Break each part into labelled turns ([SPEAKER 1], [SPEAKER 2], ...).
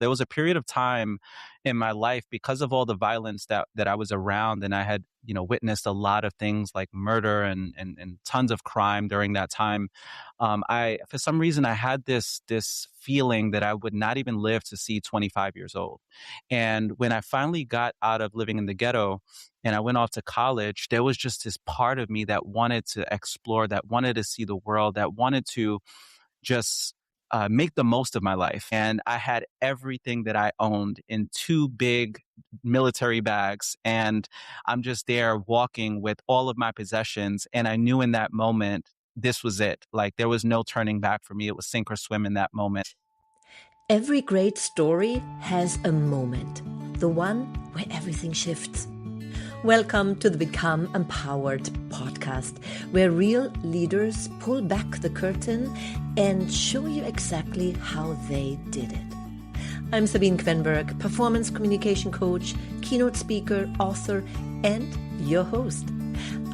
[SPEAKER 1] There was a period of time in my life because of all the violence that I was around, and I had, witnessed a lot of things like murder and tons of crime during that time. For some reason, I had this feeling that I would not even live to see 25 years old. And when I finally got out of living in the ghetto and I went off to college, there was just this part of me that wanted to explore, that wanted to see the world, that wanted to just make the most of my life. And I had everything that I owned in two big military bags. And I'm just there walking with all of my possessions. And I knew in that moment, this was it. Like there was no turning back for me. It was sink or swim in that moment.
[SPEAKER 2] Every great story has a moment, the one where everything shifts. Welcome to the Become Empowered podcast, where real leaders pull back the curtain and show you exactly how they did it. I'm Sabine, performance communication coach, keynote speaker, author, and your host.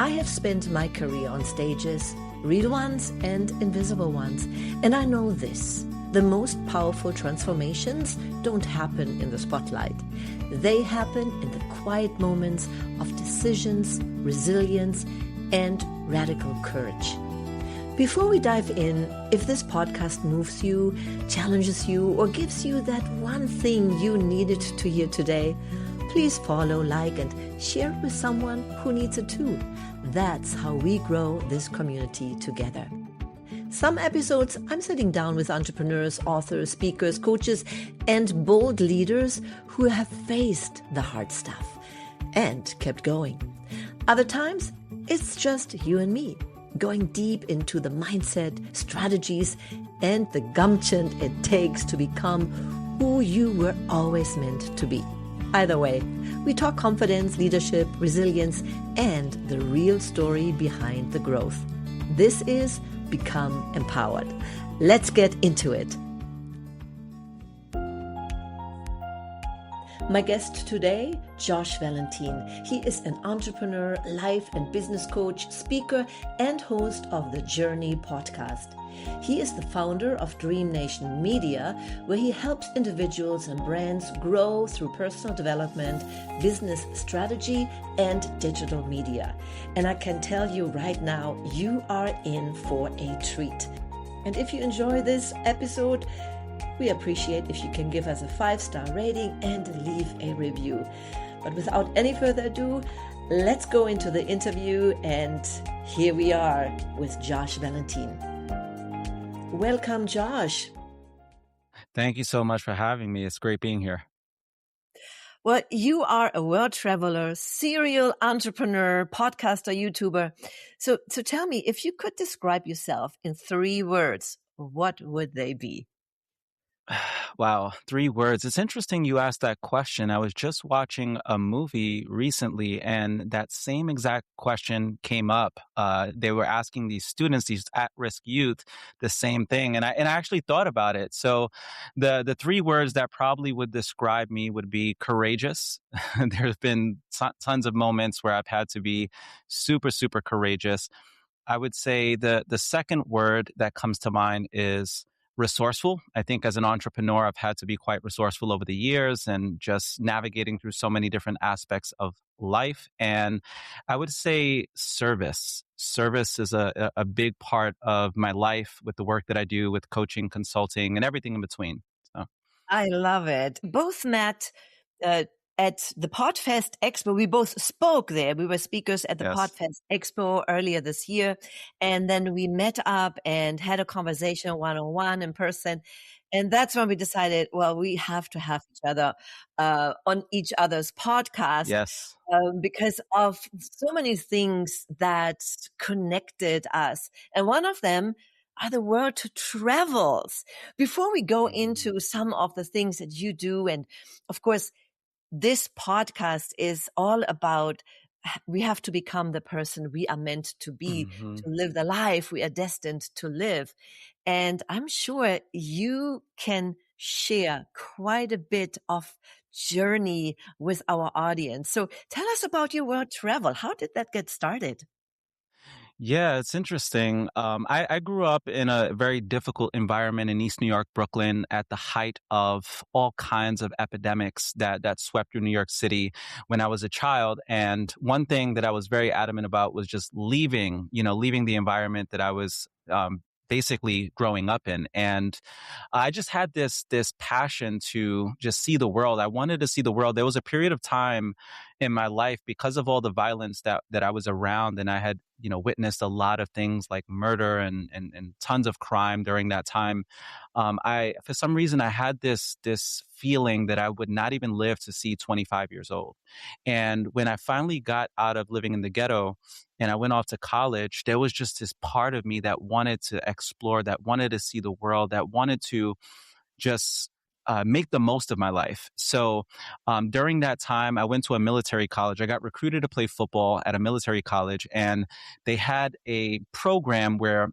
[SPEAKER 2] I have spent my career on stages, real ones and invisible ones, and I know this. The most powerful transformations don't happen in the spotlight. They happen in the quiet moments of decisions, resilience, and radical courage. Before we dive in, if this podcast moves you, challenges you, or gives you that one thing you needed to hear today, please follow, like, and share it with someone who needs it too. That's how we grow this community together. Some episodes, I'm sitting down with entrepreneurs, authors, speakers, coaches, and bold leaders who have faced the hard stuff and kept going. Other times, it's just you and me, going deep into the mindset, strategies, and the gumption it takes to become who you were always meant to be. Either way, we talk confidence, leadership, resilience, and the real story behind the growth. This is Become Empowered. Let's get into it. My guest today, Josh Valentine. He is an entrepreneur, life and business coach, speaker, and host of the Journey podcast. He is the founder of Dream Nation Media, where he helps individuals and brands grow through personal development, business strategy, and digital media. And I can tell you right now, you are in for a treat. And if you enjoy this episode, we appreciate if you can give us a 5-star rating and leave a review. But without any further ado, let's go into the interview. And here we are with Josh Valentine. Welcome, Josh.
[SPEAKER 1] Thank you so much for having me. It's great being here.
[SPEAKER 2] Well, you are a world traveler, serial entrepreneur, podcaster, YouTuber. So tell me, if you could describe yourself in 3 words, what would they be?
[SPEAKER 1] Wow, 3 words. It's interesting you asked that question. I was just watching a movie recently, and that same exact question came up. They were asking these students, these at-risk youth, the same thing, and I actually thought about it. So, the 3 words that probably would describe me would be courageous. There's been tons of moments where I've had to be super, super courageous. I would say the second word that comes to mind is resourceful. I think as an entrepreneur, I've had to be quite resourceful over the years and just navigating through so many different aspects of life. And I would say service. Service is a big part of my life with the work that I do with coaching, consulting, and everything in between. So.
[SPEAKER 2] I love it. Both met at the Podfest Expo. We both spoke there. We were speakers at the
[SPEAKER 1] Yes.
[SPEAKER 2] Podfest Expo earlier this year. And then we met up and had a conversation one-on-one in person. And that's when we decided, well, we have to have each other on each other's podcast.
[SPEAKER 1] Yes.
[SPEAKER 2] Because of so many things that connected us. And one of them are the world travels. Before we go into some of the things that you do, and of course, this podcast is all about we have to become the person we are meant to be, to live the life we are destined to live. And I'm sure you can share quite a bit of journey with our audience. So tell us about your world travel. How did that get started?
[SPEAKER 1] Yeah, it's interesting. I grew up in a very difficult environment in East New York, Brooklyn, at the height of all kinds of epidemics that swept through New York City when I was a child. And one thing that I was very adamant about was just leaving the environment that I was basically growing up in. And I just had this passion to just see the world. I wanted to see the world. There was a period of time in my life because of all the violence that I was around, and I had witnessed a lot of things like murder and tons of crime during that time. I For some reason I had this feeling that I would not even live to see 25 years old. And when I finally got out of living in the ghetto and I went off to college, there was just this part of me that wanted to explore, that wanted to see the world, that wanted to just make the most of my life. So during that time, I went to a military college. I got recruited to play football at a military college, and they had a program where,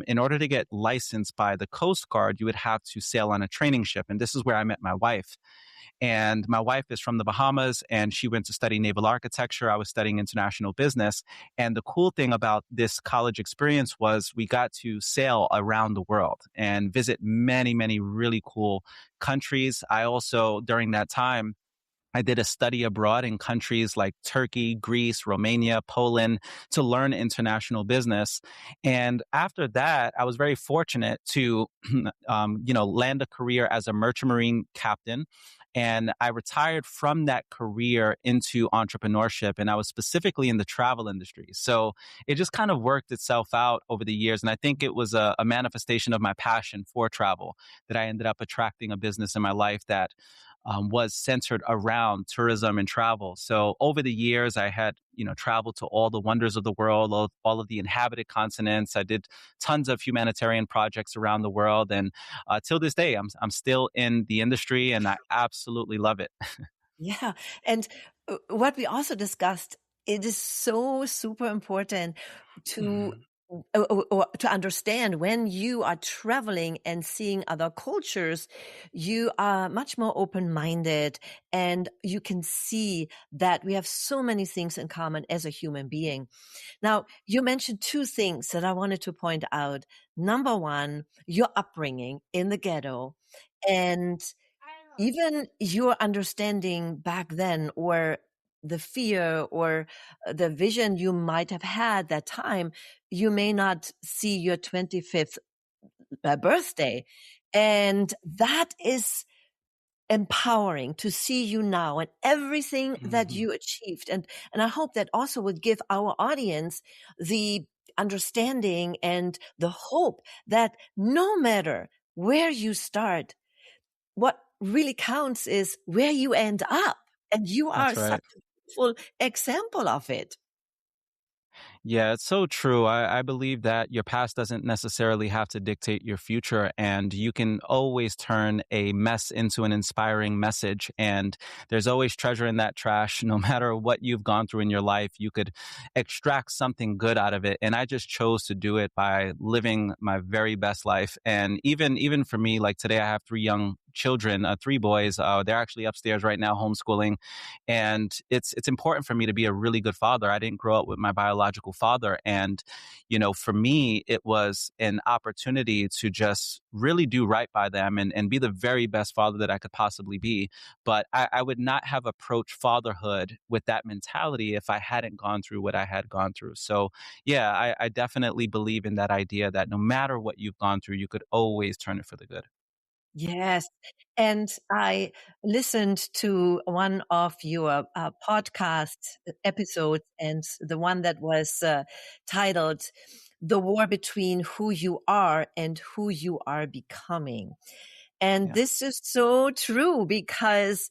[SPEAKER 1] in order to get licensed by the Coast Guard, you would have to sail on a training ship. And this is where I met my wife. And my wife is from the Bahamas and she went to study naval architecture. I was studying international business. And the cool thing about this college experience was we got to sail around the world and visit many, many really cool countries. I also, during that time, I did a study abroad in countries like Turkey, Greece, Romania, Poland to learn international business. And after that, I was very fortunate to, land a career as a merchant marine captain. And I retired from that career into entrepreneurship. And I was specifically in the travel industry. So it just kind of worked itself out over the years. And I think it was a manifestation of my passion for travel that I ended up attracting a business in my life that was centered around tourism and travel. So over the years, I had, traveled to all the wonders of the world, all of the inhabited continents. I did tons of humanitarian projects around the world. And till this day, I'm still in the industry and I absolutely love it.
[SPEAKER 2] Yeah. And what we also discussed, it is so super important to
[SPEAKER 1] Mhm.
[SPEAKER 2] or to understand when you are traveling and seeing other cultures, you are much more open-minded and you can see that we have so many things in common as a human being. Now, you mentioned two things that I wanted to point out. Number one, your upbringing in the ghetto and even your understanding back then or the fear or the vision you might have had that time, you may not see your 25th birthday. And that is empowering to see you now and everything that
[SPEAKER 1] Mhm.
[SPEAKER 2] you achieved. And I hope that also would give our audience the understanding and the hope that no matter where you start, what really counts is where you end up. And you are
[SPEAKER 1] That's
[SPEAKER 2] such
[SPEAKER 1] right.
[SPEAKER 2] a beautiful example of it.
[SPEAKER 1] Yeah, it's so true. I believe that your past doesn't necessarily have to dictate your future, and you can always turn a mess into an inspiring message. And there's always treasure in that trash. No matter what you've gone through in your life, you could extract something good out of it. And I just chose to do it by living my very best life. And even for me, like today, I have three young children, three boys. They're actually upstairs right now, homeschooling, and it's important for me to be a really good father. I didn't grow up with my biological father, and for me it was an opportunity to just really do right by them and be the very best father that I could possibly be. But I would not have approached fatherhood with that mentality if I hadn't gone through what I had gone through. So yeah, I definitely believe in that idea that no matter what you've gone through, you could always turn it for the good.
[SPEAKER 2] Yes. And I listened to one of your podcast episodes and the one that was titled The War Between Who You Are and Who You Are Becoming. And
[SPEAKER 1] Yeah.
[SPEAKER 2] this is so true because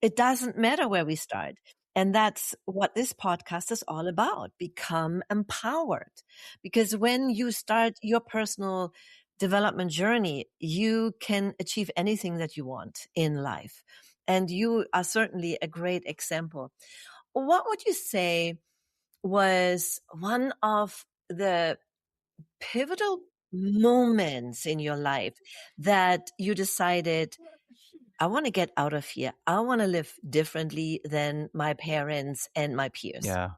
[SPEAKER 2] it doesn't matter where we start. And that's what this podcast is all about. Become empowered. Because when you start your personal development journey, you can achieve anything that you want in life. And you are certainly a great example. What would you say was one of the pivotal moments in your life that you decided I want to get out of here. I want to live differently than my parents and my peers?
[SPEAKER 1] Yeah.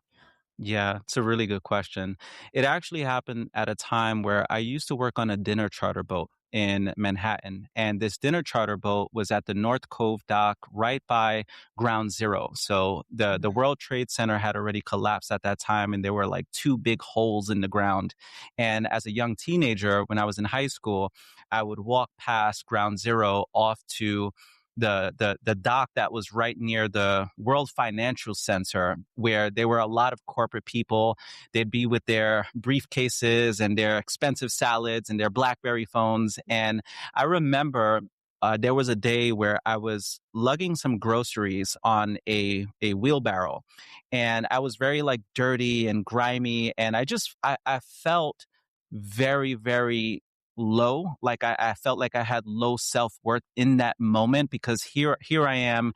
[SPEAKER 1] Yeah, it's a really good question. It actually happened at a time where I used to work on a dinner charter boat in Manhattan. And this dinner charter boat was at the North Cove dock right by Ground Zero. So the World Trade Center had already collapsed at that time, and there were like two big holes in the ground. And as a young teenager, when I was in high school, I would walk past Ground Zero off to the dock that was right near the World Financial Center, where there were a lot of corporate people. They'd be with their briefcases and their expensive salads and their BlackBerry phones. And I remember there was a day where I was lugging some groceries on a wheelbarrow, and I was very like dirty and grimy, and I felt very, very low. Like I felt like I had low self-worth in that moment, because here I am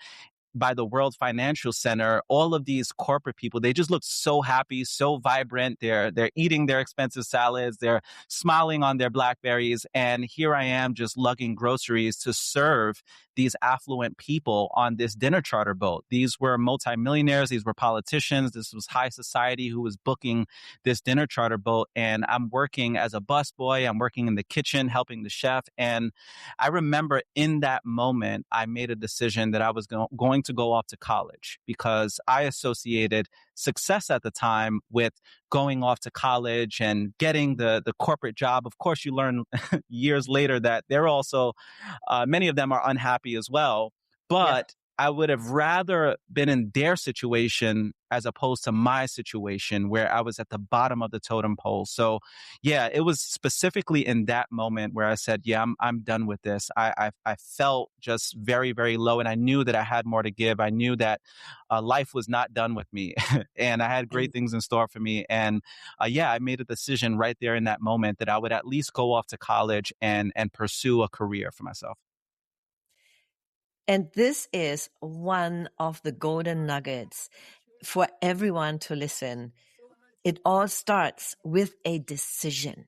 [SPEAKER 1] by the World Financial Center. All of these corporate people, they just look so happy, so vibrant. They're eating their expensive salads, they're smiling on their Blackberries, and here I am just lugging groceries to serve these affluent people on this dinner charter boat. These were multimillionaires, these were politicians, this was high society who was booking this dinner charter boat, and I'm working as a busboy, I'm working in the kitchen helping the chef. And I remember in that moment, I made a decision that I was going to go off to college, because I associated success at the time with going off to college and getting the corporate job. Of course, you learn years later that they're also, many of them are unhappy as well.
[SPEAKER 2] Yeah.
[SPEAKER 1] But I would have rather been in their situation as opposed to my situation where I was at the bottom of the totem pole. So yeah, it was specifically in that moment where I said, yeah, I'm done with this. I felt just very, very low, and I knew that I had more to give. I knew that life was not done with me, and I had great
[SPEAKER 2] And
[SPEAKER 1] things in store for me. And yeah, I made a decision right there in that moment that I would at least go off to college and pursue a career for myself.
[SPEAKER 2] and this is one of the golden nuggets for everyone to listen. It all starts with a decision.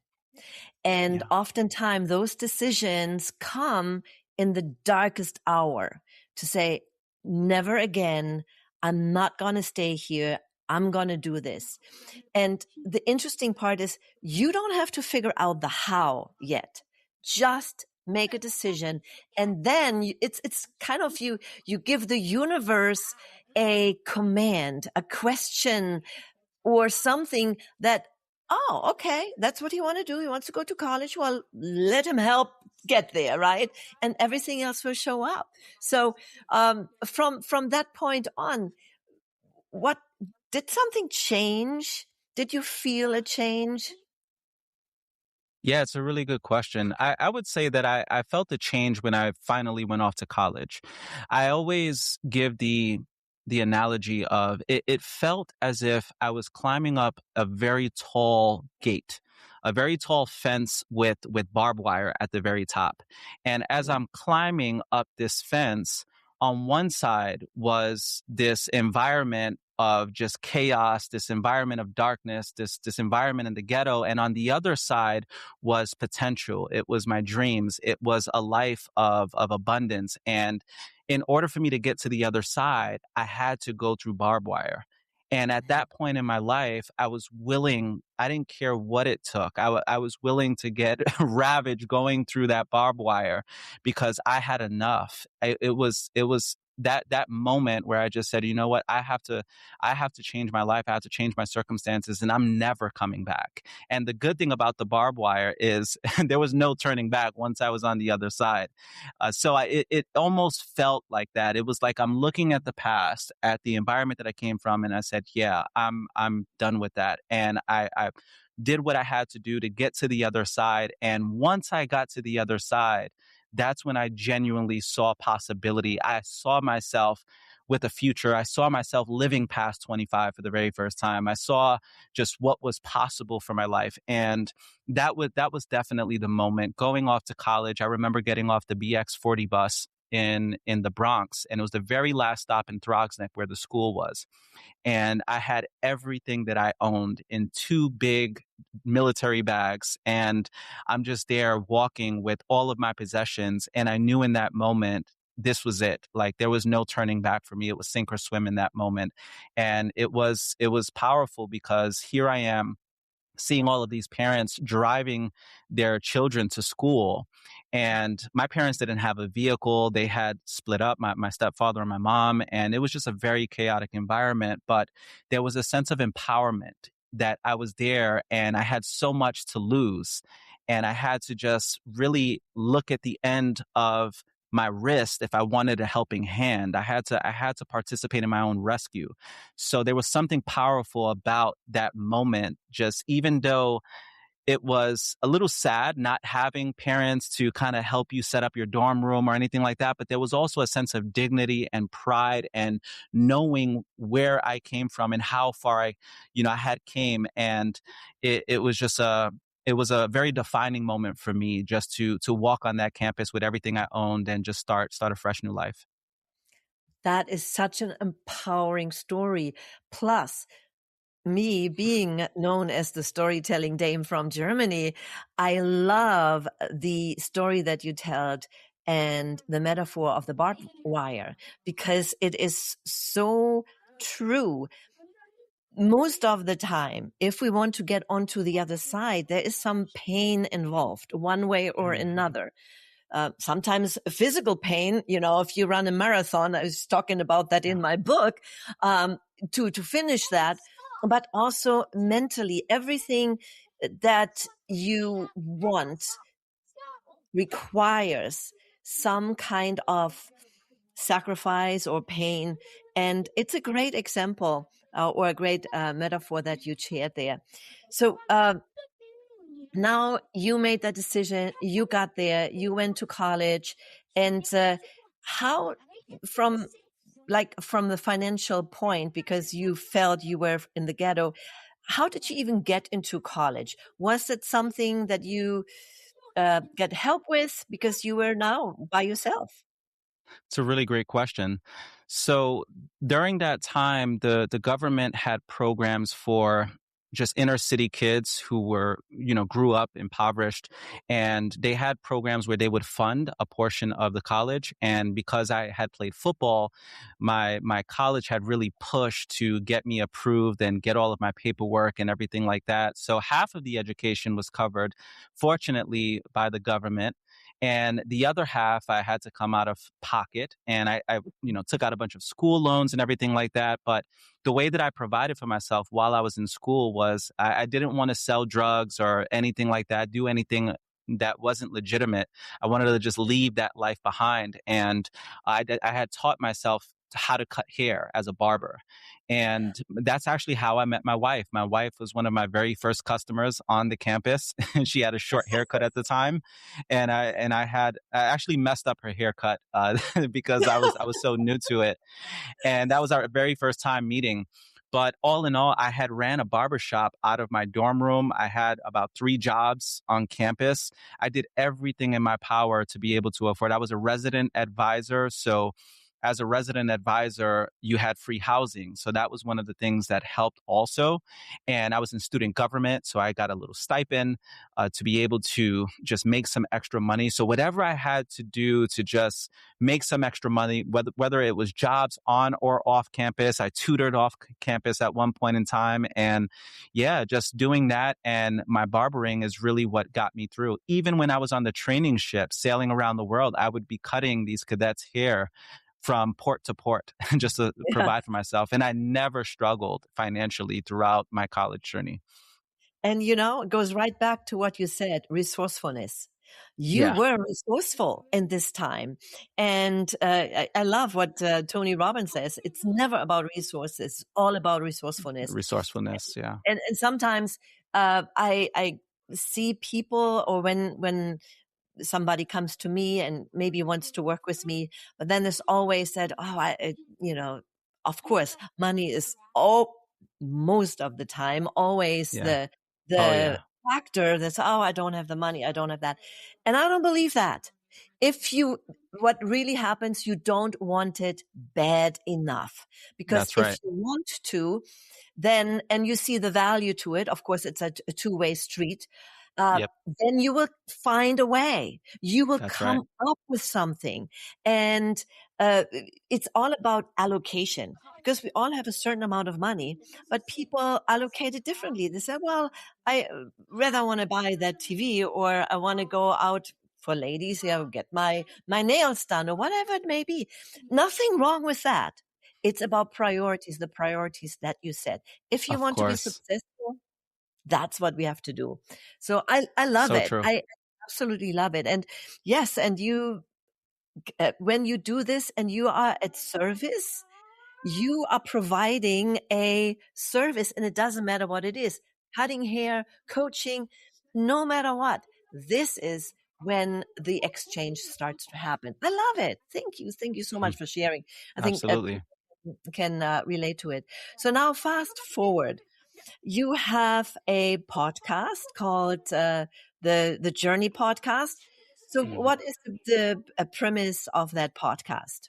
[SPEAKER 2] And
[SPEAKER 1] Yeah.
[SPEAKER 2] oftentimes those decisions come in the darkest hour to say, never again. I'm not going to stay here. I'm going to do this. And the interesting part is you don't have to figure out the how yet. Just make a decision. And then it's kind of you give the universe a command, a question, or something that, oh, okay, that's what he wants to do. He wants to go to college. Well, let him help get there, right? And everything else will show up. So from that point on, what did something change? Did you feel a change?
[SPEAKER 1] Yeah, it's a really good question. I would say that I felt a change when I finally went off to college. I always give the analogy of it felt as if I was climbing up a very tall gate, a very tall fence with barbed wire at the very top. And as I'm climbing up this fence, on one side was this environment of just chaos, this environment of darkness, this environment in the ghetto. And on the other side was potential. It was my dreams. It was a life of abundance. And in order for me to get to the other side, I had to go through barbed wire. And at that point in my life, I was willing, I didn't care what it took. I was willing to get ravaged going through that barbed wire, because I had enough. It was that moment where I just said, you know what, I have to change my life. I have to change my circumstances, and I'm never coming back. And the good thing about the barbed wire is there was no turning back once I was on the other side. It almost felt like that. It was like I'm looking at the past, at the environment that I came from, and I said, yeah, I'm done with that. And I did what I had to do to get to the other side. And once I got to the other side, that's when I genuinely saw possibility. I saw myself with a future. I saw myself living past 25 for the very first time. I saw just what was possible for my life. And that was definitely the moment. Going off to college, I remember getting off the BX40 bus in the Bronx, and it was the very last stop in Throgsneck where the school was. And I had everything that I owned in two big military bags. And I'm just there walking with all of my possessions. And I knew in that moment this was it. Like there was no turning back for me. It was sink or swim in that moment. And it was powerful because here I am seeing all of these parents driving their children to school. And my parents didn't have a vehicle. They had split up, my stepfather and my mom. And it was just a very chaotic environment. But there was a sense of empowerment that I was there and I had so much to lose. And I had to just really look at the end of my wrist if I wanted a helping hand. I had to participate in my own rescue. So there was something powerful about that moment, just even though it was a little sad not having parents to kind of help you set up your dorm room or anything like that. But there was also a sense of dignity and pride and knowing where I came from and how far I had came. And it was just it was a very defining moment for me just to walk on that campus with everything I owned and just start a fresh new life.
[SPEAKER 2] That is such an empowering story. Plus, me being known as the storytelling dame from Germany, I love the story that you told and the metaphor of the barbed wire because it is so true. Most of the time, if we want to get onto the other side, there is some pain involved, one way or another. Sometimes physical pain, if you run a marathon, I was talking about that in my book, to finish that, but also mentally, everything that you want requires some kind of sacrifice or pain. And it's a great example or a great metaphor that you shared there. So, now you made that decision, you got there, you went to college, and how from the financial point, because you felt you were in the ghetto, how did you even get into college? Was it something that you get help with because you were now by yourself?
[SPEAKER 1] It's a really great question. So during that time, the government had programs for just inner city kids who grew up impoverished, and they had programs where they would fund a portion of the college. And because I had played football, my college had really pushed to get me approved and get all of my paperwork and everything like that. So half of the education was covered, fortunately, by the government. And the other half, I had to come out of pocket, and I took out a bunch of school loans and everything like that. But the way that I provided for myself while I was in school was I didn't want to sell drugs or anything like that, do anything that wasn't legitimate. I wanted to just leave that life behind. And I had taught myself how to cut hair as a barber. And that's actually how I met my wife. My wife was one of my very first customers on the campus. She had a short haircut at the time. And I actually messed up her haircut because I was so new to it. And that was our very first time meeting. But all in all, I had ran a barbershop out of my dorm room. I had about 3 jobs on campus. I did everything in my power to be able to afford. I was a resident advisor. So as a resident advisor, you had free housing. So that was one of the things that helped also. And I was in student government, so I got a little stipend to be able to just make some extra money. So whatever I had to do to just make some extra money, whether it was jobs on or off campus, I tutored off campus at one point in time. And yeah, just doing that and my barbering is really what got me through. Even when I was on the training ship sailing around the world, I would be cutting these cadets' hair from port to port just to
[SPEAKER 2] Yeah.
[SPEAKER 1] provide for myself. And I never struggled financially throughout my college journey.
[SPEAKER 2] And it goes right back to what you said, resourcefulness. You
[SPEAKER 1] Yeah,
[SPEAKER 2] were resourceful in this time. And I love what Tony Robbins says. It's never about resources, it's all about resourcefulness.
[SPEAKER 1] resourcefulness. Yeah.
[SPEAKER 2] And sometimes I see people, or when somebody comes to me and maybe wants to work with me, but then there's always that, of course, money is all most of the time always
[SPEAKER 1] Yeah. Oh,
[SPEAKER 2] the
[SPEAKER 1] yeah.
[SPEAKER 2] factor that's, I don't have the money, I don't have that. And I don't believe that. What really happens, you don't want it bad enough. Because
[SPEAKER 1] That's
[SPEAKER 2] if
[SPEAKER 1] right.
[SPEAKER 2] you want to, then, and you see the value to it, of course, it's a two-way street.
[SPEAKER 1] Yep.
[SPEAKER 2] then you will find a way. You will
[SPEAKER 1] That's right.
[SPEAKER 2] come up with something. And it's all about allocation because we all have a certain amount of money, but people allocate it differently. They say, well, I rather want to buy that TV, or I want to go out for ladies, get my nails done, or whatever it may be. Nothing wrong with that. It's about priorities, the priorities that you set. If you
[SPEAKER 1] Of
[SPEAKER 2] want to be
[SPEAKER 1] course.
[SPEAKER 2] successful, that's what we have to do. So I love
[SPEAKER 1] So
[SPEAKER 2] it.
[SPEAKER 1] true.
[SPEAKER 2] I absolutely love it. And yes, and you, when you do this and you are at service, you are providing a service, and it doesn't matter what it is, cutting hair, coaching, no matter what. This is when the exchange starts to happen. I love it. Thank you. Thank you so
[SPEAKER 1] Hmm.
[SPEAKER 2] much for sharing. I think
[SPEAKER 1] Absolutely.
[SPEAKER 2] people can relate to it. So now fast forward. You have a podcast called the Journey Podcast. So,
[SPEAKER 1] Mhm.
[SPEAKER 2] what is the premise of that podcast?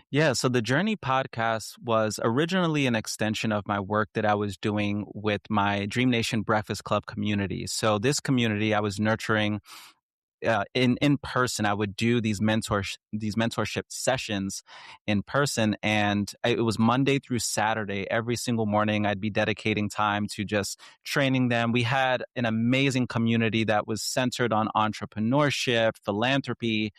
[SPEAKER 1] Yeah, so the Journey podcast was originally an extension of my work that I was doing with my Dream Nation Breakfast Club community. So this community I was nurturing in person. I would do these mentorship sessions in person, and it was Monday through Saturday. Every single morning, I'd be dedicating time to just training them. We had an amazing community that was centered on entrepreneurship, philanthropy,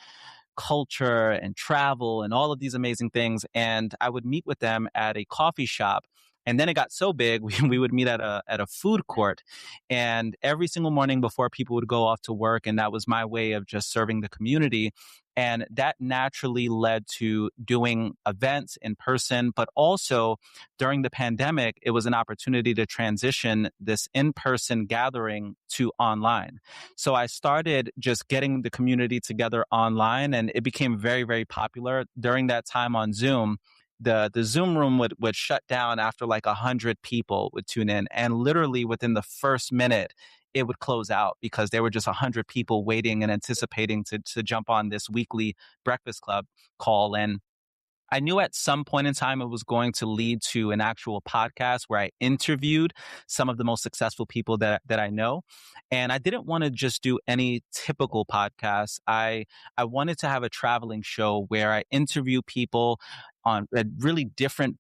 [SPEAKER 1] culture and travel and all of these amazing things. And I would meet with them at a coffee shop. And then it got so big, we would meet at a food court. And every single morning before people would go off to work, and that was my way of just serving the community. And that naturally led to doing events in person, but also during the pandemic, it was an opportunity to transition this in-person gathering to online. So I started just getting the community together online, and it became very, very popular. During that time on Zoom, the Zoom room would shut down after like 100 people would tune in. And literally within the first minute, it would close out because there were just 100 people waiting and anticipating to jump on this weekly Breakfast Club call. And I knew at some point in time it was going to lead to an actual podcast where I interviewed some of the most successful people that I know. And I didn't want to just do any typical podcast. I wanted to have a traveling show where I interview people on really different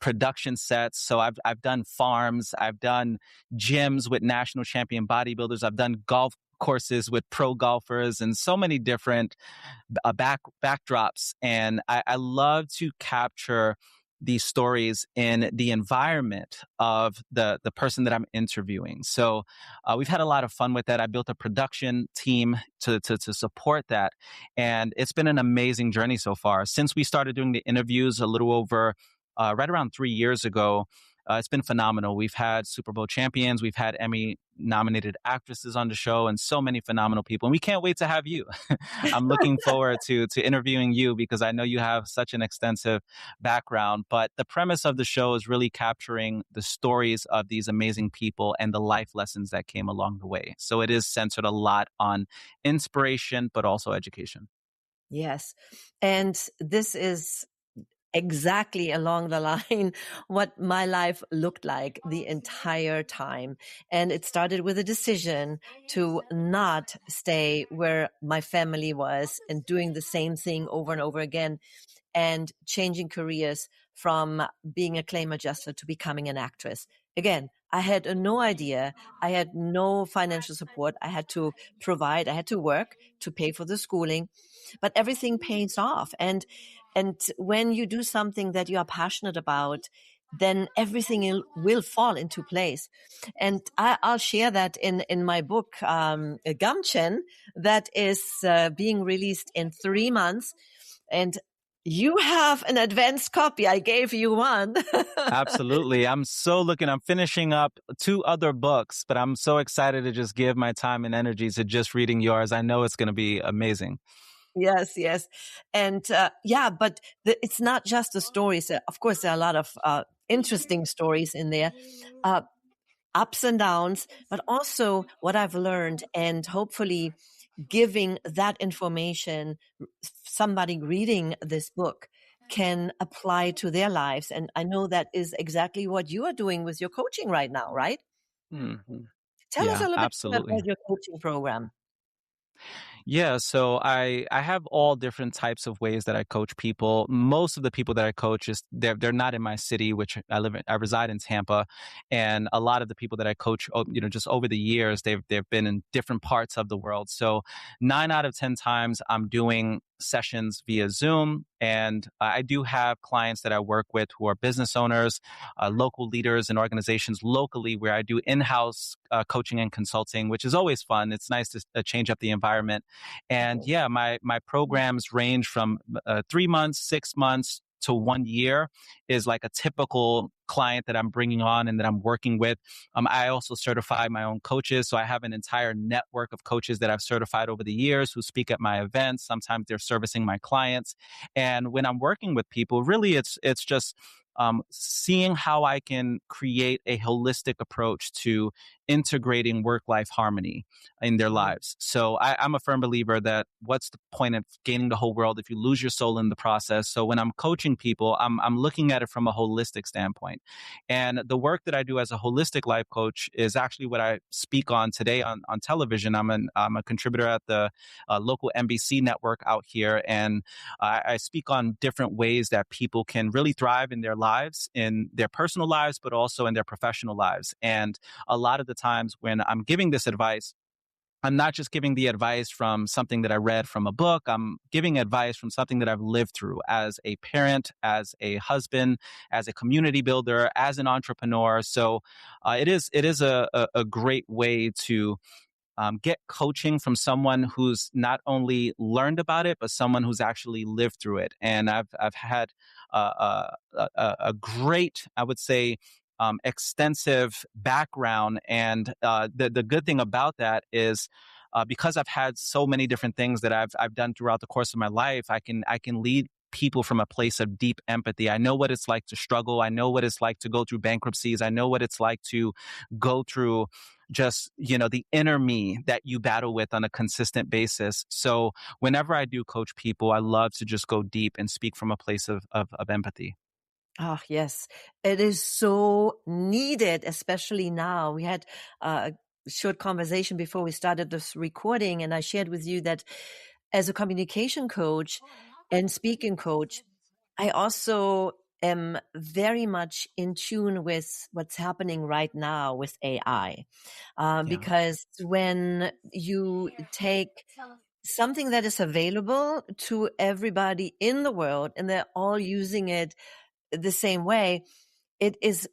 [SPEAKER 1] production sets. So I've done farms, I've done gyms with national champion bodybuilders, I've done golf courses with pro golfers, and so many different backdrops. And I love to capture these stories in the environment of the person that I'm interviewing. So we've had a lot of fun with that. I built a production team to support that, and it's been an amazing journey so far. Since we started doing the interviews a little over right around 3 years ago, it's been phenomenal. We've had Super Bowl champions, we've had Emmy nominated actresses on the show, and so many phenomenal people. And we can't wait to have you. I'm looking forward to interviewing you because I know you have such an extensive background. But the premise of the show is really capturing the stories of these amazing people and the life lessons that came along the way. So it is centered a lot on inspiration, but also education.
[SPEAKER 2] Yes. And this is exactly along the line what my life looked like the entire time. And it started with a decision to not stay where my family was and doing the same thing over and over again, and changing careers from being a claim adjuster to becoming an actress. Again, I had no idea. I had no financial support. I had to provide, I had to work to pay for the schooling, but everything pays off. And when you do something that you are passionate about, then everything will fall into place. And I'll share that in my book, GUMPTION, that is being released in 3 months. And you have an advanced copy. I gave you one.
[SPEAKER 1] Absolutely. I'm finishing up two other books, but I'm so excited to just give my time and energy to just reading yours. I know it's going to be amazing.
[SPEAKER 2] Yes, yes. And yeah, but it's not just the stories. Of course, there are a lot of interesting stories in there. Uh, Ups and downs, but also what I've learned, and hopefully giving that information, somebody reading this book can apply to their lives. And I know that is exactly what you are doing with your coaching right now, right?
[SPEAKER 1] Mhm.
[SPEAKER 2] Tell us a
[SPEAKER 1] Yeah,
[SPEAKER 2] little bit
[SPEAKER 1] absolutely.
[SPEAKER 2] about your coaching program.
[SPEAKER 1] Yeah, so I have all different types of ways that I coach people. Most of the people that I coach is they're not in my city, which I reside in Tampa, and a lot of the people that I coach, just over the years, they've been in different parts of the world. So 9 out of 10 times I'm doing sessions via Zoom, and I do have clients that I work with who are business owners, local leaders and organizations locally, where I do in-house coaching and consulting, which is always fun. It's nice to change up the environment. And yeah, my programs range from 3 months, 6 months to 1 year is like a typical client that I'm bringing on and that I'm working with. I also certify my own coaches. So I have an entire network of coaches that I've certified over the years who speak at my events. Sometimes they're servicing my clients. And when I'm working with people, really it's just seeing how I can create a holistic approach to integrating work-life harmony in their
[SPEAKER 2] Mm.
[SPEAKER 1] lives. So I'm a firm believer that what's the point of gaining the whole world if you lose your soul in the process? So when I'm coaching people, I'm looking at it from a holistic standpoint. And the work that I do as a holistic life coach is actually what I speak on today on television. I'm a contributor at the local NBC network out here, and I speak on different ways that people can really thrive in their lives, in their personal lives, but also in their professional lives. And a lot of the times when I'm giving this advice, I'm not just giving the advice from something that I read from a book. I'm giving advice from something that I've lived through as a parent, as a husband, as a community builder, as an entrepreneur. So it is a great way to get coaching from someone who's not only learned about it, but someone who's actually lived through it. And I've had a great, I would say, extensive background. And the good thing about that is, because I've had so many different things that I've done throughout the course of my life, I can lead people from a place of deep empathy. I know what it's like to struggle. I know what it's like to go through bankruptcies. I know what it's like to go through just, the inner me that you battle with on a consistent basis. So whenever I do coach people, I love to just go deep and speak from a place of empathy.
[SPEAKER 2] Oh, yes. It is so needed, especially now. We had a short conversation before we started this recording, and I shared with you that as a communication coach and speaking coach, I also am very much in tune with what's happening right now with AI.
[SPEAKER 1] Yeah.
[SPEAKER 2] Because when you take something that is available to everybody in the world and they're all using it the same way, it is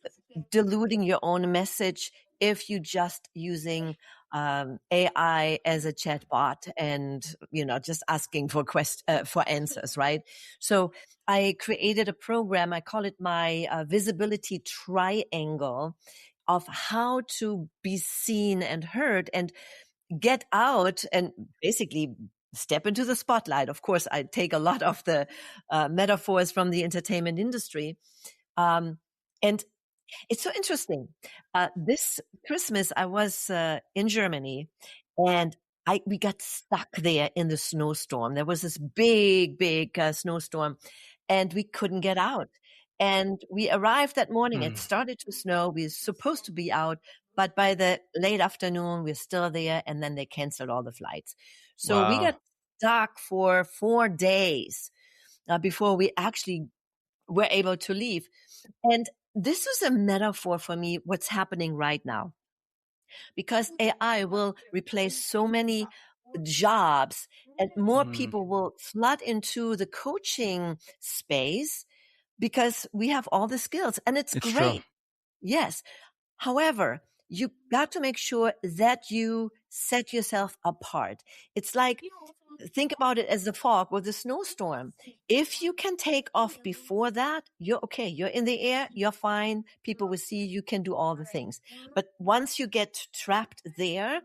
[SPEAKER 2] diluting your own message if you just using AI as a chat bot and just asking for for answers, right? So I created a program. I call it my visibility triangle of how to be seen and heard and get out and basically step into the spotlight. Of course, I take a lot of the metaphors from the entertainment industry. And it's so interesting. This Christmas, I was in Germany, and we got stuck there in the snowstorm. There was this big snowstorm, and we couldn't get out. And we arrived that morning. It
[SPEAKER 1] Hmm.
[SPEAKER 2] started to snow. We were supposed to be out, but by the late afternoon, we're still there. And then they canceled all the flights. So we
[SPEAKER 1] Wow.
[SPEAKER 2] got stuck for 4 days before we actually were able to leave. And this is a metaphor for me, what's happening right now, because AI will replace so many jobs and more
[SPEAKER 1] Hmm.
[SPEAKER 2] people will flood into the coaching space because we have all the skills and it's
[SPEAKER 1] It's true.
[SPEAKER 2] great. Yes. However, you got to make sure that you set yourself apart. It's like, think about it as the fog or the snowstorm. If you can take off before that, you're okay. You're in the air. You're fine. People will see you can do all the things. But once you get trapped there,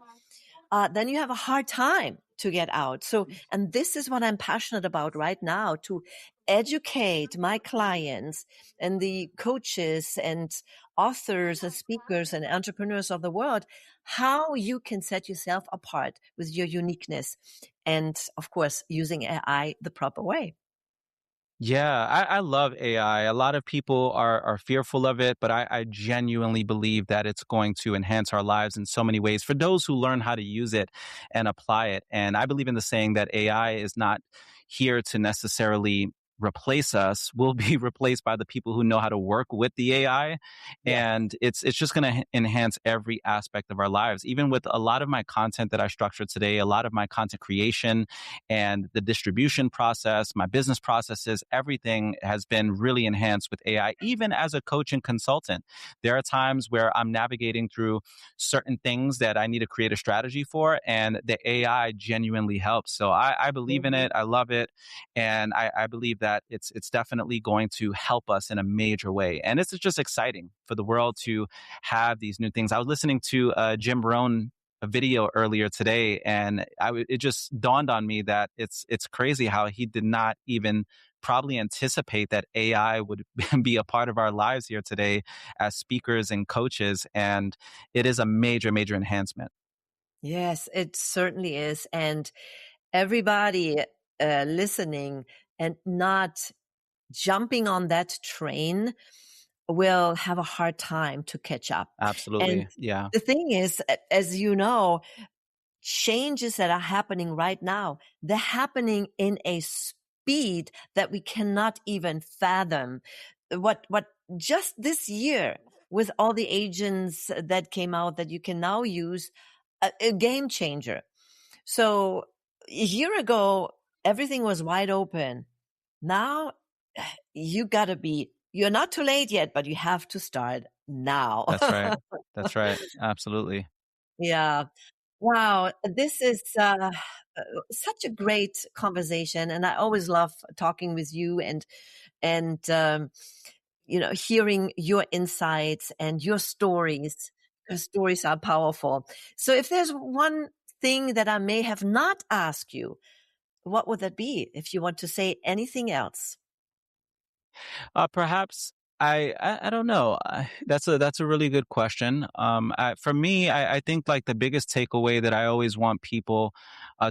[SPEAKER 2] then you have a hard time to get out. So, and this is what I'm passionate about right now, to educate my clients and the coaches and authors and speakers and entrepreneurs of the world, how you can set yourself apart with your uniqueness. And of course, using AI the proper way.
[SPEAKER 1] Yeah, I love AI. A lot of people are fearful of it, but I genuinely believe that it's going to enhance our lives in so many ways for those who learn how to use it and apply it. And I believe in the saying that AI is not here to necessarily replace us. We'll be replaced by the people who know how to work with the AI.
[SPEAKER 2] Yes.
[SPEAKER 1] And it's just going to enhance every aspect of our lives. Even with a lot of my content that I structured today, a lot of my content creation and the distribution process, my business processes, everything has been really enhanced with AI. Even as a coach and consultant, there are times where I'm navigating through certain things that I need to create a strategy for, and the AI genuinely helps. So I believe in
[SPEAKER 2] Mhm.
[SPEAKER 1] it. I love it. And I believe that it's definitely going to help us in a major way. And it's just exciting for the world to have these new things. I was listening to Jim Rohn a video earlier today, and it just dawned on me that it's crazy how he did not even probably anticipate that AI would be a part of our lives here today as speakers and coaches, and it is a major, major enhancement.
[SPEAKER 2] Yes, it certainly is. And everybody listening and not jumping on that train will have a hard time to catch up. And
[SPEAKER 1] Absolutely, yeah,
[SPEAKER 2] the thing is, as you know, changes that are happening right now, they're happening in a speed that we cannot even fathom. What just this year with all the agents that came out that you can now use, a game changer. So a year ago, everything was wide open. Now you're not too late yet, but you have to start now.
[SPEAKER 1] that's right, that's right, absolutely.
[SPEAKER 2] Yeah. Wow. This is such a great conversation. And I always love talking with you and hearing your insights and your stories, because stories are powerful. So if there's one thing that I may have not asked you, what would that be if you want to say anything else?
[SPEAKER 1] Perhaps I don't know. That's a really good question. For me, I think like the biggest takeaway that I always want people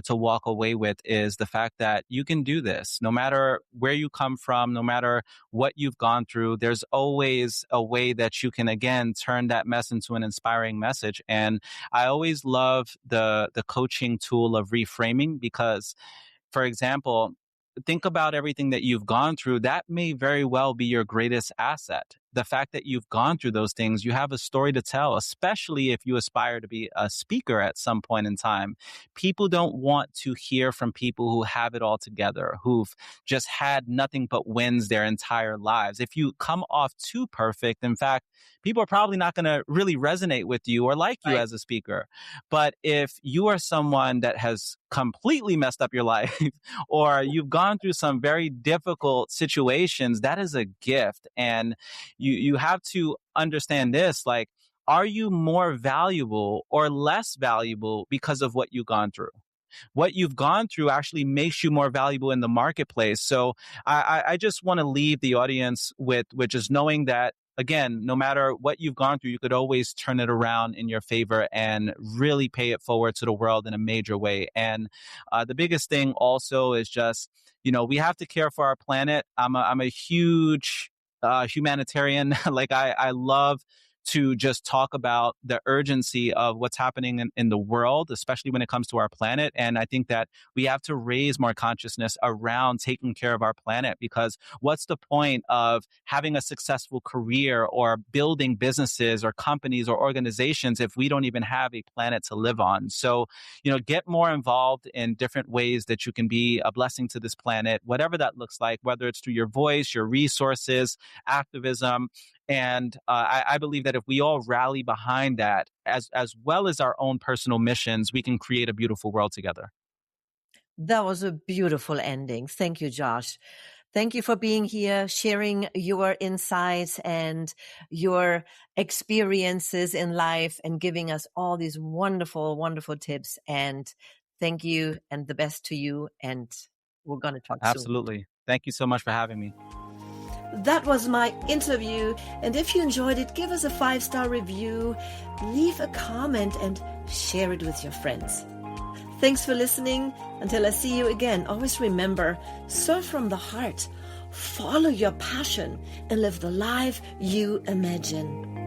[SPEAKER 1] to walk away with is the fact that you can do this, no matter where you come from, no matter what you've gone through. There's always a way that you can again turn that mess into an inspiring message. And I always love the coaching tool of reframing because, for example, think about everything that you've gone through. That may very well be your greatest asset. The fact that you've gone through those things, you have a story to tell, especially if you aspire to be a speaker at some point in time. People don't want to hear from people who have it all together, who've just had nothing but wins their entire lives. If you come off too perfect, in fact, people are probably not going to really resonate with you or like you
[SPEAKER 2] Right.
[SPEAKER 1] as a speaker. But if you are someone that has completely messed up your life, or you've gone through some very difficult situations, that is a gift. And you have to understand this, like, are you more valuable or less valuable because of what you've gone through? What you've gone through actually makes you more valuable in the marketplace. So I just want to leave the audience with just knowing that, again, no matter what you've gone through, you could always turn it around in your favor and really pay it forward to the world in a major way. And the biggest thing also is just, we have to care for our planet. I'm a huge humanitarian. Like I love to just talk about the urgency of what's happening in the world, especially when it comes to our planet. And I think that we have to raise more consciousness around taking care of our planet, because what's the point of having a successful career or building businesses or companies or organizations if we don't even have a planet to live on? So, get more involved in different ways that you can be a blessing to this planet, whatever that looks like, whether it's through your voice, your resources, activism. And I believe that if we all rally behind that, as well as our own personal missions, we can create a beautiful world together.
[SPEAKER 2] That was a beautiful ending. Thank you, Josh. Thank you for being here, sharing your insights and your experiences in life and giving us all these wonderful, wonderful tips. And thank you and the best to you. And we're going to talk soon.
[SPEAKER 1] Absolutely. Thank you so much for having me.
[SPEAKER 2] That was my interview. And if you enjoyed it, give us a 5-star review, leave a comment, and share it with your friends. Thanks for listening. Until I see you again, always remember, serve from the heart. follow your passion, and live the life you imagine.